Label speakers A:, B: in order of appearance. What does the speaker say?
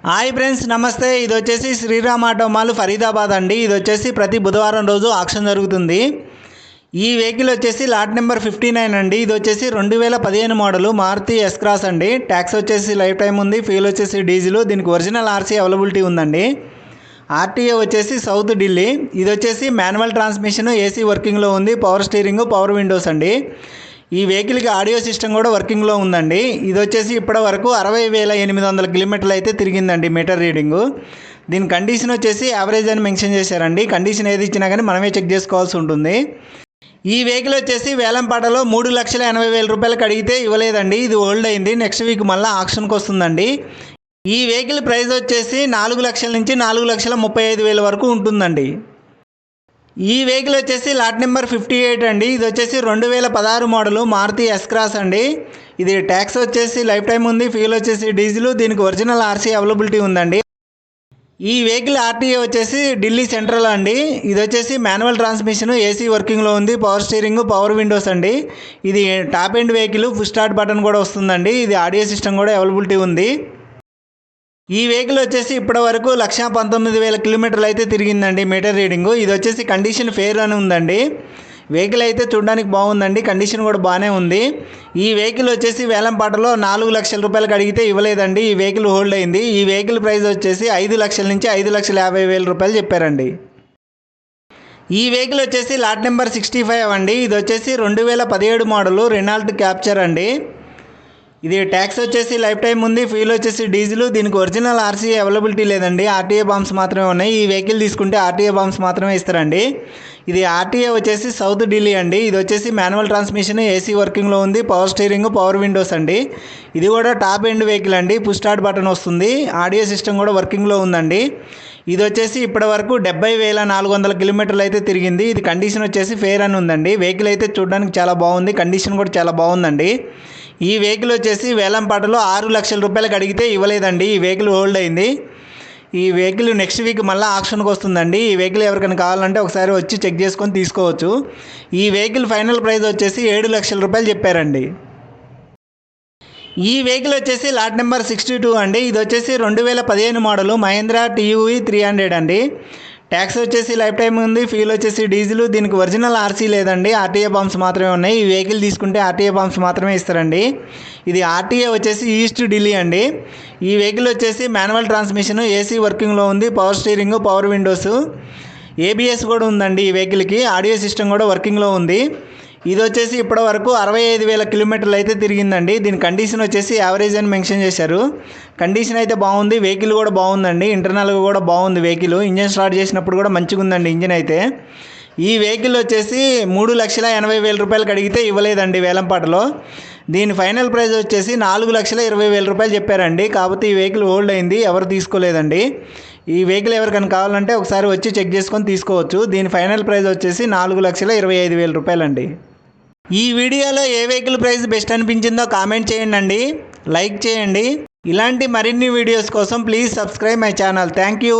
A: Hi friends నమస్తే. ఇది వచ్చేసి శ్రీరామ్ ఆటోమాల్ ఫరీదాబాద్ అండి. ఇది వచ్చేసి ప్రతి బుధవారం రోజు ఆక్షన్ జరుగుతుంది. ఈ వెహికల్ వచ్చేసి లాట్ నెంబర్ 59 అండి. ఇది వచ్చేసి 2015 మోడల్ మారుతి ఎస్ క్రాస్ అండి. ట్యాక్స్ వచ్చేసి లైఫ్ టైం ఉంది. ఫ్యూల్ వచ్చేసి డీజిల్. దీనికి ఒరిజినల్ ఆర్సీ అవైలబిలిటీ ఉందండి. ఆర్టీఏ వచ్చేసి సౌత్ ఢిల్లీ. ఇది వచ్చేసి మాన్యువల్ ట్రాన్స్మిషన్, ఏసీ వర్కింగ్లో ఉంది. పవర్ స్టీరింగ్, పవర్ విండోస్ అండి. ఈ వెహికల్కి ఆడియో సిస్టమ్ కూడా వర్కింగ్లో ఉందండి. ఇది వచ్చేసి ఇప్పటి వరకు 60,800 కిలోమీటర్లు అయితే తిరిగిందండి మీటర్ రీడింగు. దీని కండిషన్ వచ్చేసి యావరేజ్ అని మెన్షన్ చేశారండి. కండిషన్ ఏది ఇచ్చినా కానీ మనమే చెక్ చేసుకోవాల్సి ఉంటుంది. ఈ వెహికల్ వచ్చేసి వేలంపాటలో 3,80,000 రూపాయలకు అడిగితే ఇవ్వలేదండి. ఇది ఓల్డ్ అయింది. నెక్స్ట్ వీక్ మళ్ళీ ఆక్షన్కి వస్తుందండి. ఈ వెహికల్ ప్రైస్ వచ్చేసి 4 లక్షల నుంచి 4,35,000 వరకు ఉంటుందండి. ఈ వెహికల్ వచ్చేసి లాట్ నెంబర్ 58 అండి. ఇది వచ్చేసి 2016 మోడల్ మారుతి ఎస్ క్రాస్ అండి. ఇది ట్యాక్స్ వచ్చేసి లైఫ్ టైం ఉంది. ఫ్యూల్ వచ్చేసి డీజిల్. దీనికి ఒరిజినల్ ఆర్సీ అవైలబిలిటీ ఉందండి. ఈ వెహికల్ ఆర్టీఏ వచ్చేసి ఢిల్లీ సెంట్రల్ అండి. ఇది వచ్చేసి మాన్యువల్ ట్రాన్స్మిషన్, ఏసీ వర్కింగ్లో ఉంది. పవర్ స్టీరింగ్, పవర్ విండోస్ అండి. ఇది top end vehicle. Full start button కూడా వస్తుందండి. ఇది ఆడియో సిస్టమ్ కూడా అవైలబిలిటీ ఉంది. ఈ వెహికల్ వచ్చేసి ఇప్పటి వరకు 1,19,000 కిలోమీటర్లు అయితే తిరిగిందండి మీటర్ రీడింగు. ఇది వచ్చేసి కండిషన్ ఫేర్ అని ఉందండి. వెహికల్ అయితే చూడడానికి బాగుందండి. కండిషన్ కూడా బాగానే ఉంది. ఈ వెహికల్ వచ్చేసి వేలంపాటలో 4 లక్షల రూపాయలకు అడిగితే ఇవ్వలేదండి. ఈ వెహికల్ హోల్డ్ అయింది. ఈ వెహికల్ ప్రైస్ వచ్చేసి 5 లక్షల నుంచి 5,50,000 రూపాయలు చెప్పారండి. ఈ వెహికల్ వచ్చేసి లాట్ నెంబర్ 65 అండి. ఇది వచ్చేసి 2017 మోడల్ రెనాల్ట్ క్యాప్చర్ అండి. ఇది ట్యాక్స్ వచ్చేసి లైఫ్ టైం ఉంది. ఫ్యూల్ వచ్చేసి డీజిల్. దీనికి ఒరిజినల్ ఆర్సీ అవైలబిలిటీ లేదండి. ఆర్టీఏ బాంబ్స్ మాత్రమే ఉన్నాయి. ఈ వెహికల్ తీసుకుంటే ఆర్టీఏ బాంబ్స్ మాత్రమే ఇస్తారండి. ఇది ఆర్టీఏ వచ్చేసి సౌత్ ఢిల్లీ అండి. ఇది వచ్చేసి మాన్యువల్ ట్రాన్స్మిషన్, ఏసీ వర్కింగ్లో ఉంది. పవర్ స్టీరింగ్, పవర్ విండోస్ అండి. ఇది కూడా టాప్ ఎండ్ వెహికల్ అండి. పుష్ స్టార్ట్ బటన్ వస్తుంది. ఆడియో సిస్టమ్ కూడా వర్కింగ్లో ఉందండి. ఇది వచ్చేసి ఇప్పటి వరకు 70,400 కిలోమీటర్లు అయితే తిరిగింది. ఇది కండిషన్ వచ్చేసి ఫేర్ అని ఉందండి. వెహికల్ అయితే చూడడానికి చాలా బాగుంది. కండిషన్ కూడా చాలా బాగుందండి. ఈ వెహికల్ వచ్చేసి వేలంపాటలో 6 లక్షల రూపాయలకు అడిగితే ఇవ్వలేదండి. ఈ వెహికల్ హోల్డ్ అయింది. ఈ వెహికల్ నెక్స్ట్ వీక్ మళ్ళీ ఆక్షన్కి వస్తుందండి. ఈ వెహికల్ ఎవరికైనా కావాలంటే ఒకసారి వచ్చి చెక్ చేసుకొని తీసుకోవచ్చు. ఈ వెహికల్ ఫైనల్ ప్రైస్ వచ్చేసి 7 లక్షల రూపాయలు చెప్పారండి. ఈ వెహికల్ వచ్చేసి లాట్ నెంబర్ 62 అండి. ఇది వచ్చేసి 2015 మోడల్ మహీంద్రా TUV300 అండి. ట్యాక్స్ వచ్చేసి లైఫ్ టైం ఉంది. ఫ్యూల్ వచ్చేసి డీజిల్. దీనికి ఒరిజినల్ ఆర్సీ లేదండి. ఆర్టీఏ బాంబ్స్ మాత్రమే ఉన్నాయి. ఈ వెహికల్ తీసుకుంటే ఆర్టీఏ బాంబ్స్ మాత్రమే ఇస్తారండి. ఇది ఆర్టీఏ వచ్చేసి ఈస్ట్ ఢిల్లీ అండి. ఈ వెహికల్ వచ్చేసి మాన్యువల్ ట్రాన్స్మిషన్, ఏసీ వర్కింగ్లో ఉంది. Power steering, power Windows, ABS కూడా ఉందండి. ఈ వెహికల్కి ఆడియో సిస్టమ్ కూడా వర్కింగ్లో ఉంది. ఇది వచ్చేసి ఇప్పటి వరకు 65,000 కిలోమీటర్లు అయితే తిరిగిందండి. దీని కండిషన్ వచ్చేసి యావరేజ్ అని మెన్షన్ చేశారు. కండిషన్ అయితే బాగుంది. వెహికల్ కూడా బాగుందండి. ఇంటర్నల్గా కూడా బాగుంది వెహికల్. ఇంజన్ స్టార్ట్ చేసినప్పుడు కూడా మంచిగా ఉందండి ఇంజన్ అయితే. ఈ వెహికల్ వచ్చేసి 3,80,000 రూపాయలకు అడిగితే ఇవ్వలేదండి వేలంపాటలో. దీని ఫైనల్ ప్రైస్ వచ్చేసి 4,20,000 రూపాయలు చెప్పారండి. కాకపోతే ఈ వెహికల్ హోల్డ్ అయింది. ఎవరు తీసుకోలేదండి. ఈ వెహికల్ ఎవరికైనా కావాలంటే ఒకసారి వచ్చి చెక్ చేసుకొని తీసుకోవచ్చు. దీని ఫైనల్ ప్రైస్ వచ్చేసి 4,25,000 రూపాయలండి. ఈ వీడియోలో ఏ వెహికల్ ప్రైస్ బెస్ట్ అనిపించిందో కామెంట్ చేయండి. లైక్ చేయండి. ఇలాంటి మరిన్ని వీడియోస్ కోసం please subscribe my channel. Thank you.